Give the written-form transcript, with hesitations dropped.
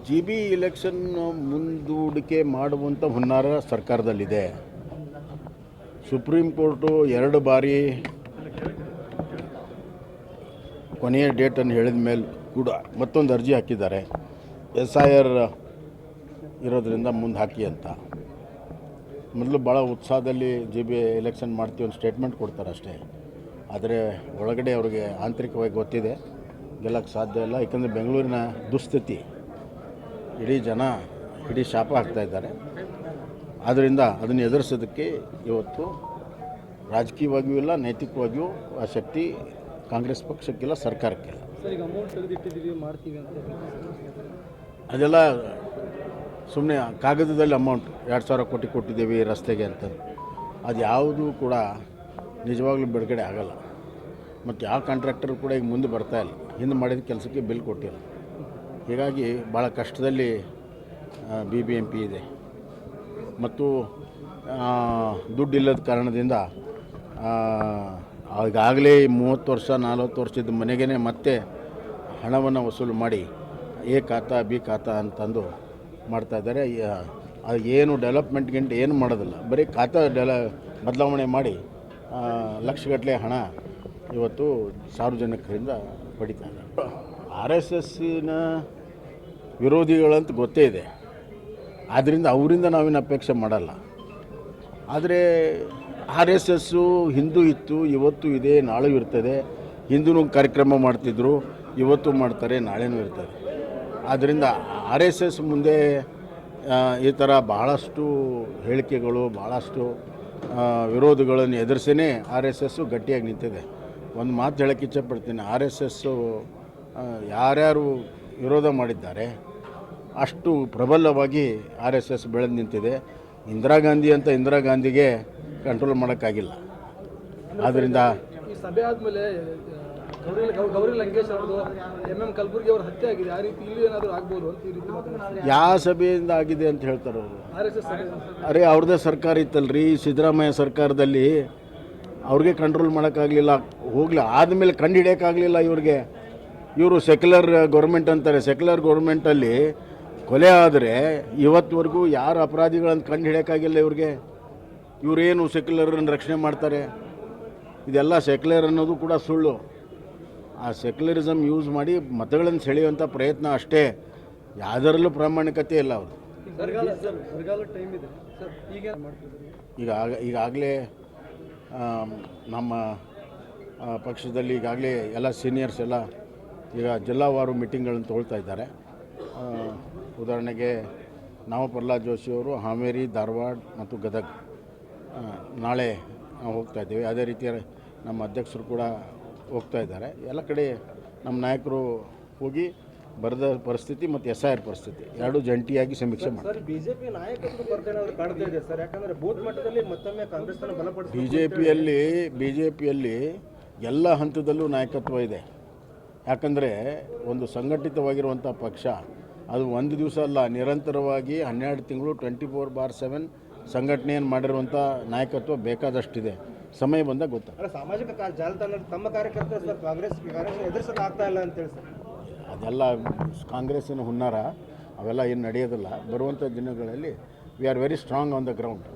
G B election ಮುಂದೂಡಿಕೆ ಮಾಡುವಂಥ ಹುನ್ನಾರ ಸರ್ಕಾರದಲ್ಲಿದೆ. ಸುಪ್ರೀಂ ಕೋರ್ಟು 2 ಬಾರಿ ಕೊನೆಯ ಡೇಟನ್ನು ಹೇಳಿದ ಮೇಲೆ ಕೂಡ ಮತ್ತೊಂದು ಅರ್ಜಿ ಹಾಕಿದ್ದಾರೆ. SIR ಇರೋದರಿಂದ ಮುಂದೆ ಹಾಕಿ ಅಂತ. ಮೊದಲು ಭಾಳ ಉತ್ಸಾಹದಲ್ಲಿ ಜಿ ಬಿ ಎಲೆಕ್ಷನ್ ಮಾಡ್ತೀವಿ ಒಂದು ಸ್ಟೇಟ್ಮೆಂಟ್ ಕೊಡ್ತಾರೆ ಅಷ್ಟೇ. ಆದರೆ ಒಳಗಡೆ ಅವ್ರಿಗೆ ಆಂತರಿಕವಾಗಿ ಗೊತ್ತಿದೆ ಗೆಲ್ಲಕ್ಕೆ ಸಾಧ್ಯ ಇಲ್ಲ. ಯಾಕಂದರೆ ಬೆಂಗಳೂರಿನ ದುಸ್ಥಿತಿ ಇಡೀ ಶಾಪ ಹಾಕ್ತಾಯಿದ್ದಾರೆ. ಆದ್ದರಿಂದ ಅದನ್ನು ಎದುರಿಸೋದಕ್ಕೆ ಇವತ್ತು ರಾಜಕೀಯವಾಗಿಯೂ ಇಲ್ಲ, ನೈತಿಕವಾಗಿಯೂ ಆ ಶಕ್ತಿ ಕಾಂಗ್ರೆಸ್ ಪಕ್ಷಕ್ಕಿಲ್ಲ, ಸರ್ಕಾರಕ್ಕಿಲ್ಲ. ಅದೆಲ್ಲ ಸುಮ್ಮನೆ ಕಾಗದದಲ್ಲಿ ಅಮೌಂಟ್ 2,000 ಕೋಟಿ ಕೊಟ್ಟಿದ್ದೀವಿ ರಸ್ತೆಗೆ ಅಂತ. ಅದು ಯಾವುದೂ ಕೂಡ ನಿಜವಾಗ್ಲೂ ಬಿಡುಗಡೆ ಆಗಲ್ಲ. ಮತ್ತು ಯಾವ ಕಾಂಟ್ರಾಕ್ಟರ್ ಕೂಡ ಈಗ ಮುಂದೆ ಬರ್ತಾಯಿಲ್ಲ. ಹಿಂದೆ ಮಾಡಿದ ಕೆಲಸಕ್ಕೆ ಬಿಲ್ ಕೊಟ್ಟಿಲ್ಲ. ಹೀಗಾಗಿ ಭಾಳ ಕಷ್ಟದಲ್ಲಿ BBMP ಇದೆ. ಮತ್ತು ದುಡ್ಡಿಲ್ಲದ ಕಾರಣದಿಂದ ಈಗಾಗಲೇ 30 ವರ್ಷ 40 ವರ್ಷದ ಮನೆಗೇ ಮತ್ತೆ ಹಣವನ್ನು ವಸೂಲು ಮಾಡಿ ಎ ಖಾತಾ ಬಿ ಖಾತಾ ಅಂತಂದು ಮಾಡ್ತಾಯಿದ್ದಾರೆ. ಏನು ಡೆವಲಪ್ಮೆಂಟ್ಗಿಂತ ಏನು ಮಾಡೋದಿಲ್ಲ, ಬರೀ ಖಾತಾ ಬದಲಾವಣೆ ಮಾಡಿ ಲಕ್ಷಗಟ್ಟಲೆ ಹಣ ಇವತ್ತು ಸಾರ್ವಜನಿಕರಿಂದ ಪಡಿತಾ ಇದ್ದಾರೆ. RSSನ ವಿರೋಧಿಗಳಂತ ಗೊತ್ತೇ ಇದೆ. ಆದ್ದರಿಂದ ಅವರಿಂದ ನಾವೇನು ಅಪೇಕ್ಷೆ ಮಾಡಲ್ಲ. ಆದರೆ RSSಸು ಹಿಂದೂ ಇತ್ತು, ಇವತ್ತು ಇದೆ, ನಾಳೆ ಇರ್ತದೆ. ಹಿಂದೂ ಕಾರ್ಯಕ್ರಮ ಮಾಡ್ತಿದ್ರು, ಇವತ್ತು ಮಾಡ್ತಾರೆ, ನಾಳೆನೂ ಇರ್ತಾರೆ. ಆದ್ದರಿಂದ RSS ಮುಂದೆ ಈ ಥರ ಭಾಳಷ್ಟು ಹೇಳಿಕೆಗಳು, ಭಾಳಷ್ಟು ವಿರೋಧಗಳನ್ನು ಎದುರಿಸೇ RSSಸು ಗಟ್ಟಿಯಾಗಿ ನಿಂತಿದೆ. ಒಂದು ಮಾತು ಹೇಳೋಕ್ಕೆ ಇಚ್ಛೆಪಡ್ತೀನಿ, RSSಸು ಯಾರ್ಯಾರು ವಿರೋಧ ಮಾಡಿದ್ದಾರೆ ಅಷ್ಟು ಪ್ರಬಲವಾಗಿ RSS ಬೆಳೆದು ನಿಂತಿದೆ. ಇಂದಿರಾ ಗಾಂಧಿಗೆ ಕಂಟ್ರೋಲ್ ಮಾಡೋಕ್ಕಾಗಿಲ್ಲ. ಆದ್ದರಿಂದ ಈ ಸಭೆ ಆದಮೇಲೆ ಗೌರಿ ಲಂಕೇಶ್ ಅವ್ರದ್ದು MM ಕಲಬುರ್ಗಿ ಅವ್ರ ಹತ್ಯೆ ಆಗಿದೆ. ಆ ರೀತಿ ಇಲ್ಲಿ ಏನಾದರೂ ಆಗ್ಬೋದು ಅಂತ ಈ ರೀತಿ ಮಾತಾಡ್ತಾರೆ. ಯಾವ ಸಭೆಯಿಂದ ಆಗಿದೆ ಅಂತ ಹೇಳ್ತಾರೆ ಅವರು? RSS ಸಭೆ. ಅರೆ ಅವ್ರದ್ದೇ ಸರ್ಕಾರ ಇತ್ತಲ್ರಿ, ಸಿದ್ದರಾಮಯ್ಯ ಸರ್ಕಾರದಲ್ಲಿ ಅವ್ರಿಗೆ ಕಂಟ್ರೋಲ್ ಮಾಡೋಕ್ಕಾಗಲಿಲ್ಲ. ಹೋಗಲಿ ಆದಮೇಲೆ ಕಂಡು ಹಿಡಿಯೋಕ್ಕಾಗಲಿಲ್ಲ ಇವ್ರಿಗೆ. ಇವರು ಸೆಕ್ಯುಲರ್ ಗೌರ್ಮೆಂಟ್ ಅಂತಾರೆ. ಸೆಕ್ಯುಲರ್ ಗೌರ್ಮೆಂಟಲ್ಲಿ ಕೊಲೆ ಆದರೆ ಇವತ್ತುವರೆಗೂ ಯಾರು ಅಪರಾಧಿಗಳಂತ ಕಂಡು ಹಿಡಿಯೋಕ್ಕಾಗಿಲ್ಲ ಇವ್ರಿಗೆ. ಇವರೇನು ಸೆಕ್ಯುಲರನ್ನು ರಕ್ಷಣೆ ಮಾಡ್ತಾರೆ? ಇದೆಲ್ಲ ಸೆಕ್ಯುಲರ್ ಅನ್ನೋದು ಕೂಡ ಸುಳ್ಳು. ಆ ಸೆಕ್ಯುಲರಿಸಮ್ ಯೂಸ್ ಮಾಡಿ ಮತಗಳನ್ನು ಸೆಳೆಯುವಂಥ ಪ್ರಯತ್ನ ಅಷ್ಟೇ. ಯಾವುದರಲ್ಲೂ ಪ್ರಾಮಾಣಿಕತೆ ಇಲ್ಲ ಅವರು. ಈಗಾಗಲೇ ನಮ್ಮ ಪಕ್ಷದಲ್ಲಿ ಈಗಾಗಲೇ ಎಲ್ಲ ಸೀನಿಯರ್ಸ್ ಎಲ್ಲ ಈಗ ಜಿಲ್ಲಾವಾರು ಮೀಟಿಂಗ್ಗಳನ್ನು ತೊಗೊಳ್ತಾ ಇದ್ದಾರೆ. ಉದಾಹರಣೆಗೆ ನಾವು ಪ್ರಹ್ಲಾದ್ ಜೋಶಿಯವರು ಹಾವೇರಿ, ಧಾರವಾಡ ಮತ್ತು ಗದಗ ನಾಳೆ ನಾವು ಹೋಗ್ತಾ ಇದ್ದೀವಿ. ಅದೇ ರೀತಿ ನಮ್ಮ ಅಧ್ಯಕ್ಷರು ಕೂಡ ಹೋಗ್ತಾ ಇದ್ದಾರೆ. ಎಲ್ಲ ಕಡೆ ನಮ್ಮ ನಾಯಕರು ಹೋಗಿ ಬರದ ಪರಿಸ್ಥಿತಿ ಮತ್ತು SIR ಪರಿಸ್ಥಿತಿ ಎರಡೂ ಜಂಟಿಯಾಗಿ ಸಮೀಕ್ಷೆ ಮಾಡ್ತಾರೆ. ಬಿಜೆಪಿ ನಾಯಕತ್ವ ಕೊರತೆ ಕಾಡ್ತಾ ಇದೆ ಸರ್. ಯಾಕಂದರೆ ಬೂತ್ ಮಟ್ಟದಲ್ಲಿ ಮತ್ತೊಮ್ಮೆ ಕಾಂಗ್ರೆಸ್ ಬಲಪಡಿಸಿ ಬಿಜೆಪಿಯಲ್ಲಿ ಎಲ್ಲ ಹಂತದಲ್ಲೂ ನಾಯಕತ್ವ ಇದೆ. ಯಾಕಂದರೆ ಒಂದು ಸಂಘಟಿತವಾಗಿರುವಂಥ ಪಕ್ಷ ಅದು ಒಂದು ದಿವಸ ಅಲ್ಲ, ನಿರಂತರವಾಗಿ 12 ತಿಂಗಳು 24/7 ಸಂಘಟನೆಯನ್ನು ಮಾಡಿರುವಂಥ ನಾಯಕತ್ವ ಬೇಕಾದಷ್ಟಿದೆ. ಸಮಯ ಬಂದಾಗ ಗೊತ್ತಾಗ. ಸಾಮಾಜಿಕ ಜಾಲತಾಣ ತಮ್ಮ ಕಾರ್ಯಕರ್ತರು ಸರ್ ಕಾಂಗ್ರೆಸ್ ಎದುರಿಸೋಕೆ ಆಗ್ತಾ ಇಲ್ಲ ಅಂತೇಳಿ ಸರ್. ಅದೆಲ್ಲ ಕಾಂಗ್ರೆಸ್ಸಿನ ಹುನ್ನಾರ, ಅವೆಲ್ಲ ಏನು ನಡೆಯೋದಿಲ್ಲ. ಬರುವಂಥ ದಿನಗಳಲ್ಲಿ we are very strong on the ground.